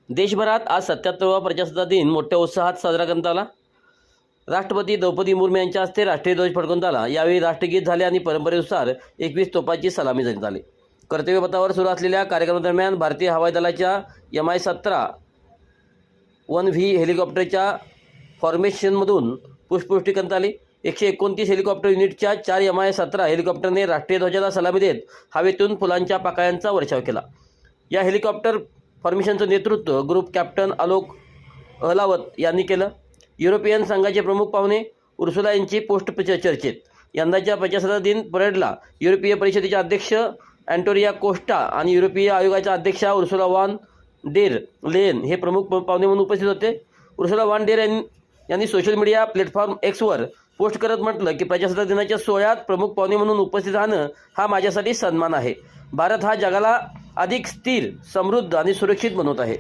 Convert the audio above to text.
देशभरात आज 77वा प्रजासत्ताक दिन मोठ्या उत्साहात साजरा करण्यात आला। राष्ट्रपती द्रौपदी मुर्मू यांच्या हस्ते राष्ट्रीय ध्वज फडकवण्यात आला। यावेळी राष्ट्रगीत झाले आणि परंपरेनुसार 21 तोफांची सलामी देण्यात आली। कर्तव्यपथावर सुरू असलेल्या कार्यक्रमादरम्यान भारतीय हवाई दलाच्या MI-17 1V हेलिकॉप्टरच्या फॉर्मेशनमधून पुष्पवृष्टी करण्यात आली। 129 हेलिकॉप्टर युनिटच्या 4 MI-17 हेलिकॉप्टरने राष्ट्रीय ध्वजाला सलामी देत हवेतून फुलांच्या पाकळ्यांचा वर्षाव केला। या हेलिकॉप्टर फॉर्मेशनचं नेतृत्व ग्रुप कॅप्टन आलोक अहलावत यांनी केलं। युरोपियन संघाचे प्रमुख पाहुणे उर्सुला यांची पोस्ट चर्चेत। यंदाच्या प्रजासत्ताक दिन परेडला युरोपीय परिषदेचे अध्यक्ष अँटोनियो कोस्टा आणि युरोपीय आयोगाच्या अध्यक्षा उर्सुला वॉन डेर लेयन हे प्रमुख पाहुणे म्हणून उपस्थित होते। उर्सुला वॉन डेर यांनी सोशल मीडिया प्लॅटफॉर्म Xवर पोस्ट करत म्हटलं की प्रजासत्ताक दिनाच्या सोहळ्यात प्रमुख पाहुणे म्हणून उपस्थित राहणं हा माझ्यासाठी सन्मान आहे। भारत हा जगाला अधिक स्थिर, समृद्ध आणि सुरक्षित बनवत आहे।